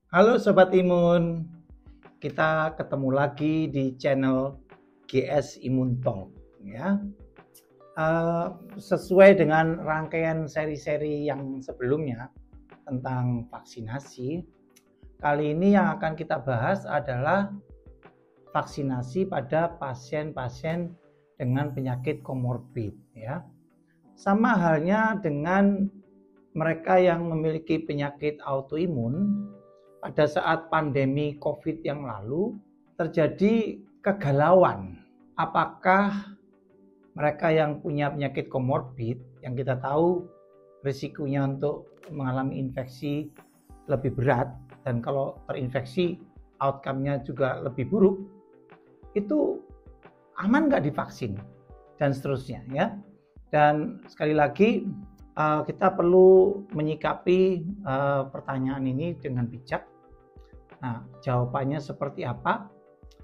Halo Sobat Imun, kita ketemu lagi di channel GS Imun Talk ya. Sesuai dengan rangkaian seri-seri yang sebelumnya tentang vaksinasi, kali ini yang akan kita bahas adalah vaksinasi pada pasien-pasien dengan penyakit komorbid ya. Sama halnya dengan mereka yang memiliki penyakit autoimun. Pada saat pandemi COVID yang lalu terjadi kegalauan. Apakah mereka yang punya penyakit komorbid yang kita tahu risikonya untuk mengalami infeksi lebih berat dan kalau terinfeksi outcome-nya juga lebih buruk, itu aman nggak divaksin dan seterusnya ya. Dan sekali lagi kita perlu menyikapi pertanyaan ini dengan bijak. Nah, jawabannya seperti apa?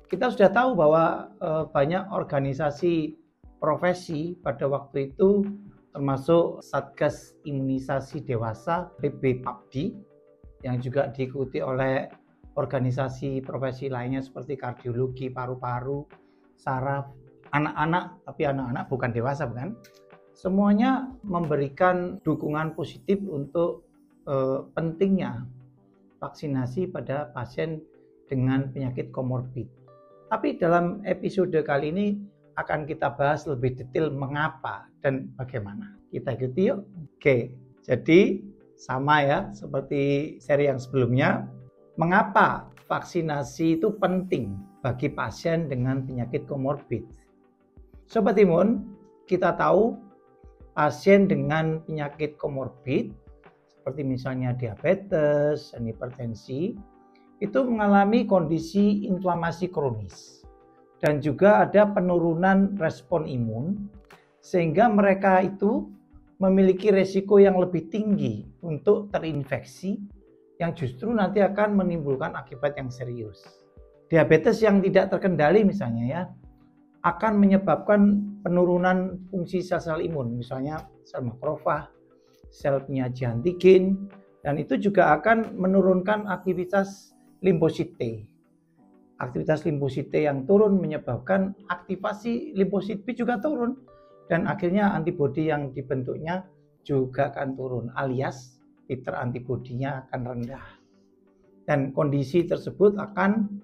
Kita sudah tahu bahwa banyak organisasi profesi pada waktu itu, termasuk Satgas Imunisasi Dewasa (PB-PAPDI), yang juga diikuti oleh organisasi profesi lainnya seperti kardiologi, paru-paru, saraf, anak-anak, tapi anak-anak bukan dewasa, bukan? Semuanya memberikan dukungan positif untuk pentingnya vaksinasi pada pasien dengan penyakit komorbid. Tapi dalam episode kali ini akan kita bahas lebih detail mengapa dan bagaimana. Kita ikuti yuk. Oke, jadi sama ya seperti seri yang sebelumnya. Mengapa vaksinasi itu penting bagi pasien dengan penyakit komorbid? Sobat Imun, kita tahu pasien dengan penyakit komorbid seperti misalnya diabetes dan hipertensi itu mengalami kondisi inflamasi kronis dan juga ada penurunan respon imun sehingga mereka itu memiliki resiko yang lebih tinggi untuk terinfeksi yang justru nanti akan menimbulkan akibat yang serius. Diabetes yang tidak terkendali misalnya ya akan menyebabkan penurunan fungsi sel-sel imun, misalnya sel makrofag, sel penyaji antigen, dan itu juga akan menurunkan aktivitas limfosit T. Aktivitas limfosit T yang turun menyebabkan aktivasi limfosit B juga turun, dan akhirnya antibodi yang dibentuknya juga akan turun, alias titer antibodinya akan rendah. Dan kondisi tersebut akan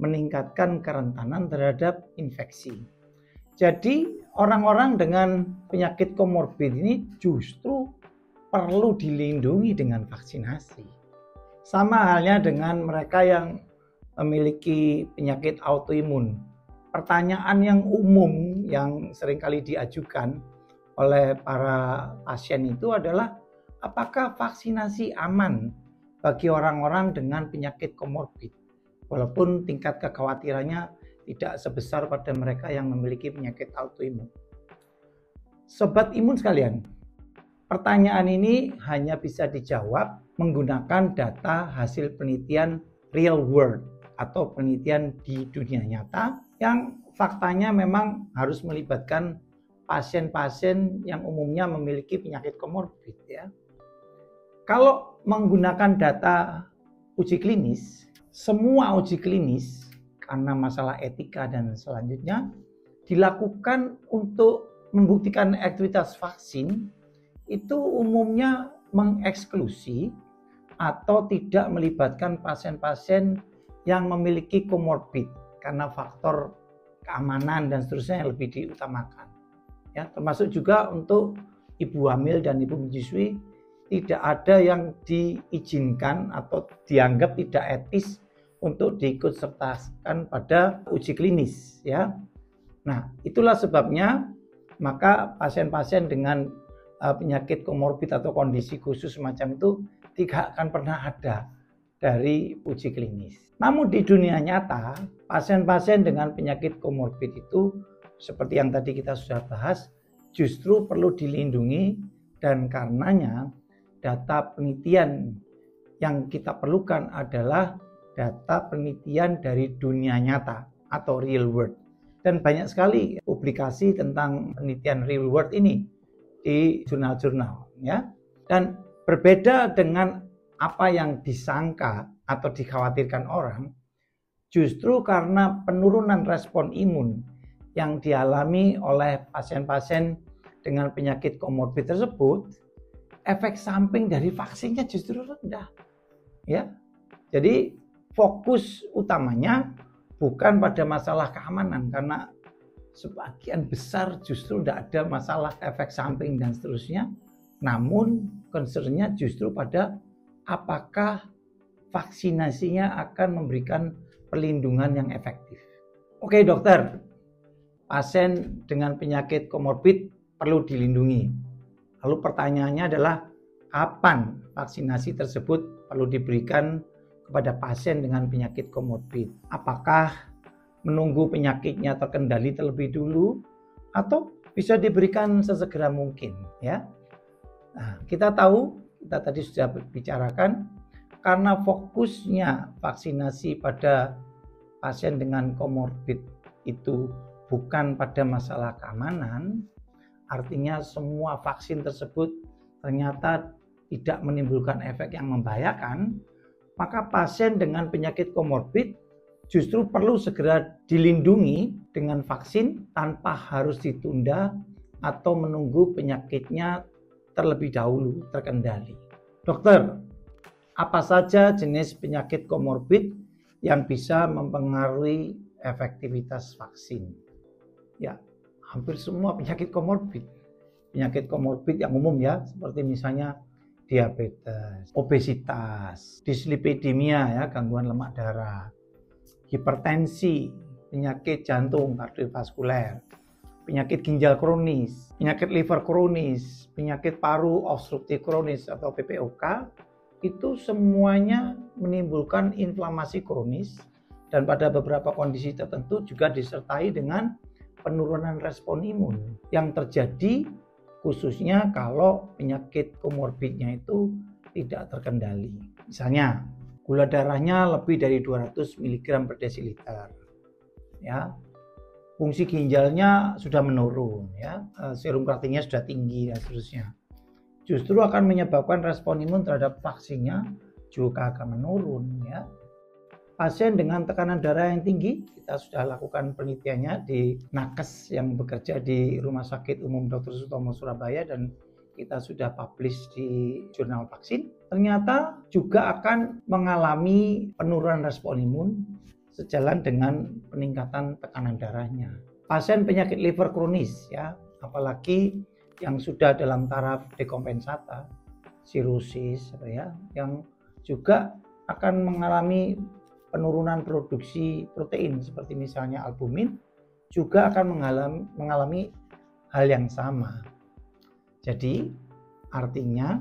meningkatkan kerentanan terhadap infeksi. Jadi orang-orang dengan penyakit komorbid ini justru perlu dilindungi dengan vaksinasi. Sama halnya dengan mereka yang memiliki penyakit autoimun. Pertanyaan yang umum yang seringkali diajukan oleh para pasien itu adalah apakah vaksinasi aman bagi orang-orang dengan penyakit komorbid? Walaupun tingkat kekhawatirannya tidak sebesar pada mereka yang memiliki penyakit autoimun. Sobat imun sekalian, pertanyaan ini hanya bisa dijawab menggunakan data hasil penelitian real world atau penelitian di dunia nyata yang faktanya memang harus melibatkan pasien-pasien yang umumnya memiliki penyakit komorbid ya. Kalau menggunakan data uji klinis, semua uji klinis karena masalah etika dan selanjutnya dilakukan untuk membuktikan aktivitas vaksin itu umumnya mengeksklusi atau tidak melibatkan pasien-pasien yang memiliki komorbid karena faktor keamanan dan seterusnya yang lebih diutamakan. Ya, termasuk juga untuk ibu hamil dan ibu menyusui tidak ada yang diizinkan atau dianggap tidak etis untuk diikutsertakan pada uji klinis ya. Nah, itulah sebabnya maka pasien-pasien dengan penyakit komorbid atau kondisi khusus semacam itu tidak akan pernah ada dari uji klinis. Namun di dunia nyata, pasien-pasien dengan penyakit komorbid itu seperti yang tadi kita sudah bahas justru perlu dilindungi dan karenanya data penelitian yang kita perlukan adalah data penelitian dari dunia nyata atau real world. Dan banyak sekali publikasi tentang penelitian real world ini di jurnal-jurnal ya. Dan berbeda dengan apa yang disangka atau dikhawatirkan orang justru karena penurunan respon imun yang dialami oleh pasien-pasien dengan penyakit komorbid tersebut, efek samping dari vaksinnya justru rendah. Ya. Jadi fokus utamanya bukan pada masalah keamanan, karena sebagian besar justru tidak ada masalah efek samping dan seterusnya. Namun concernnya justru pada apakah vaksinasinya akan memberikan perlindungan yang efektif. Oke dokter, pasien dengan penyakit komorbid perlu dilindungi. Lalu pertanyaannya adalah kapan vaksinasi tersebut perlu diberikan kepada pasien dengan penyakit komorbid? Apakah menunggu penyakitnya terkendali terlebih dulu atau bisa diberikan sesegera mungkin, ya? Nah, kita tadi sudah bicarakan, karena fokusnya vaksinasi pada pasien dengan komorbid itu bukan pada masalah keamanan, artinya semua vaksin tersebut ternyata tidak menimbulkan efek yang membahayakan, maka pasien dengan penyakit komorbid justru perlu segera dilindungi dengan vaksin tanpa harus ditunda atau menunggu penyakitnya terlebih dahulu terkendali. Dokter, apa saja jenis penyakit komorbid yang bisa mempengaruhi efektivitas vaksin? Ya, hampir semua penyakit komorbid. Penyakit komorbid yang umum ya, seperti misalnya diabetes, obesitas, dislipidemia ya, gangguan lemak darah, hipertensi, penyakit jantung kardiovaskuler, penyakit ginjal kronis, penyakit liver kronis, penyakit paru obstruktif kronis atau PPOK, itu semuanya menimbulkan inflamasi kronis dan pada beberapa kondisi tertentu juga disertai dengan penurunan respon imun yang terjadi khususnya kalau penyakit komorbidnya itu tidak terkendali. Misalnya gula darahnya lebih dari 200 mg per desiliter, ya, fungsi ginjalnya sudah menurun, ya, serum kreatinnya sudah tinggi dan seterusnya. Justru akan menyebabkan respon imun terhadap vaksinnya juga akan menurun, ya. Pasien dengan tekanan darah yang tinggi, kita sudah lakukan penelitiannya di nakes yang bekerja di Rumah Sakit Umum Dr. Sutomo Surabaya dan kita sudah publish di jurnal vaksin, ternyata juga akan mengalami penurunan respon imun sejalan dengan peningkatan tekanan darahnya. Pasien penyakit liver kronis ya, apalagi yang sudah dalam taraf dekompensata, sirosis ya, yang juga akan mengalami penurunan produksi protein seperti misalnya albumin, juga akan mengalami hal yang sama. Jadi artinya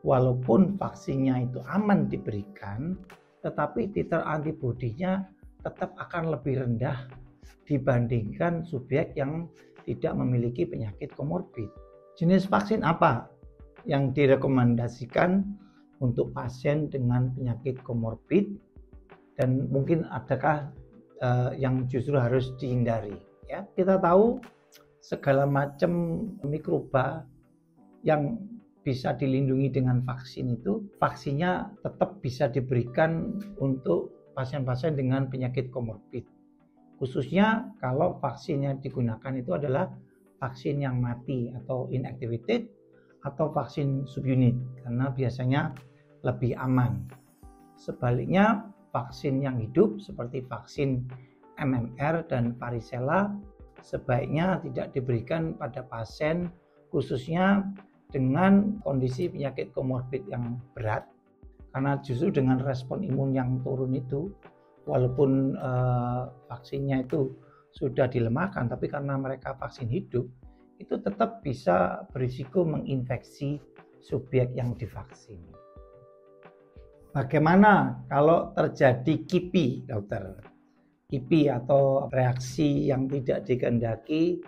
walaupun vaksinnya itu aman diberikan, tetapi titer antibodinya tetap akan lebih rendah dibandingkan subjek yang tidak memiliki penyakit komorbid. Jenis vaksin apa yang direkomendasikan untuk pasien dengan penyakit komorbid dan mungkin adakah yang justru harus dihindari? Ya, kita tahu segala macam mikroba yang bisa dilindungi dengan vaksin itu, vaksinnya tetap bisa diberikan untuk pasien-pasien dengan penyakit komorbid. Khususnya kalau vaksin yang digunakan itu adalah vaksin yang mati atau inactivated atau vaksin subunit karena biasanya lebih aman. Sebaliknya, vaksin yang hidup seperti vaksin MMR dan varicella sebaiknya tidak diberikan pada pasien khususnya dengan kondisi penyakit komorbid yang berat, karena justru dengan respon imun yang turun itu walaupun vaksinnya itu sudah dilemahkan, tapi karena mereka vaksin hidup itu tetap bisa berisiko menginfeksi subjek yang divaksin. Bagaimana kalau terjadi KIPI, dokter? KIPI atau reaksi yang tidak dikehendaki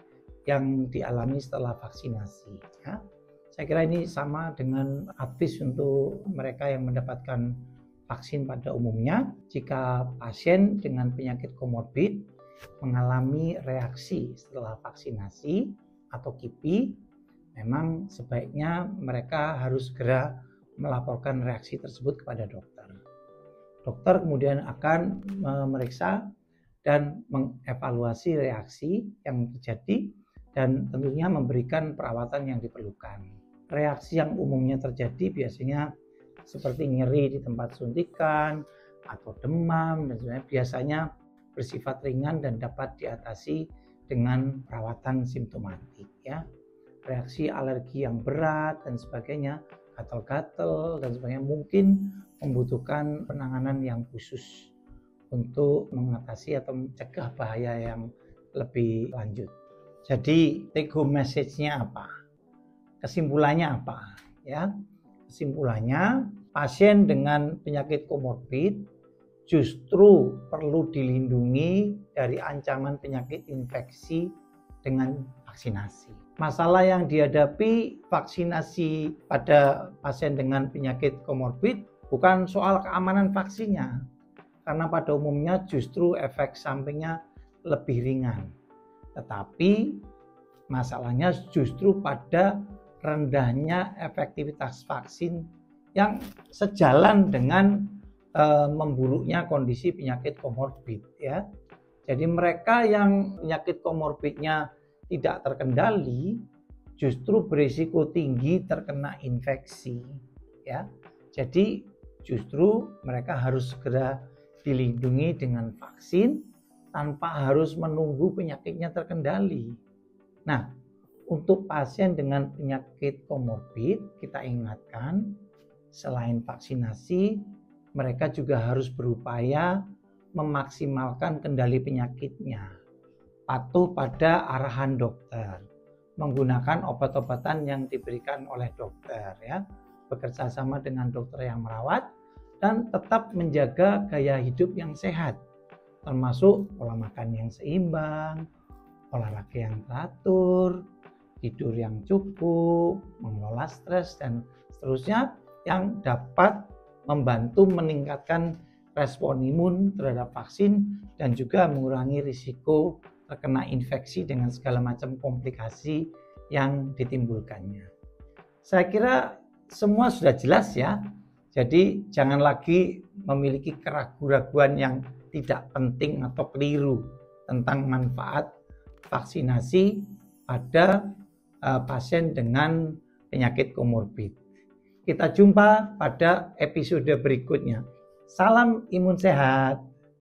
yang dialami setelah vaksinasi. Ya. Saya kira ini sama dengan advice untuk mereka yang mendapatkan vaksin pada umumnya. Jika pasien dengan penyakit komorbid mengalami reaksi setelah vaksinasi atau KIPI, memang sebaiknya mereka harus segera melaporkan reaksi tersebut kepada dokter. Dokter kemudian akan memeriksa dan mengevaluasi reaksi yang terjadi dan tentunya memberikan perawatan yang diperlukan. Reaksi yang umumnya terjadi biasanya seperti nyeri di tempat suntikan atau demam dan sebagainya, biasanya bersifat ringan dan dapat diatasi dengan perawatan simptomatik ya. Reaksi alergi yang berat dan sebagainya, gatal-gatal dan sebagainya, mungkin membutuhkan penanganan yang khusus untuk mengatasi atau mencegah bahaya yang lebih lanjut. Jadi take home message-nya apa? Kesimpulannya apa? Ya, kesimpulannya pasien dengan penyakit komorbid justru perlu dilindungi dari ancaman penyakit infeksi dengan vaksinasi. Masalah yang dihadapi vaksinasi pada pasien dengan penyakit komorbid bukan soal keamanan vaksinnya, karena pada umumnya justru efek sampingnya lebih ringan. Tetapi masalahnya justru pada rendahnya efektivitas vaksin yang sejalan dengan memburuknya kondisi penyakit komorbid ya. Jadi mereka yang penyakit komorbidnya tidak terkendali justru berisiko tinggi terkena infeksi ya. Jadi justru mereka harus segera dilindungi dengan vaksin tanpa harus menunggu penyakitnya terkendali. Nah, untuk pasien dengan penyakit komorbid kita ingatkan selain vaksinasi, mereka juga harus berupaya memaksimalkan kendali penyakitnya, patuh pada arahan dokter, menggunakan obat-obatan yang diberikan oleh dokter ya, bekerja sama dengan dokter yang merawat, dan tetap menjaga gaya hidup yang sehat, termasuk pola makan yang seimbang, olahraga yang teratur, tidur yang cukup, mengelola stres, dan seterusnya yang dapat membantu meningkatkan respon imun terhadap vaksin dan juga mengurangi risiko terkena infeksi dengan segala macam komplikasi yang ditimbulkannya. Saya kira semua sudah jelas ya. Jadi jangan lagi memiliki keraguan-raguan yang tidak penting atau keliru tentang manfaat vaksinasi pada pasien dengan penyakit komorbid. Kita jumpa pada episode berikutnya. Salam imun sehat.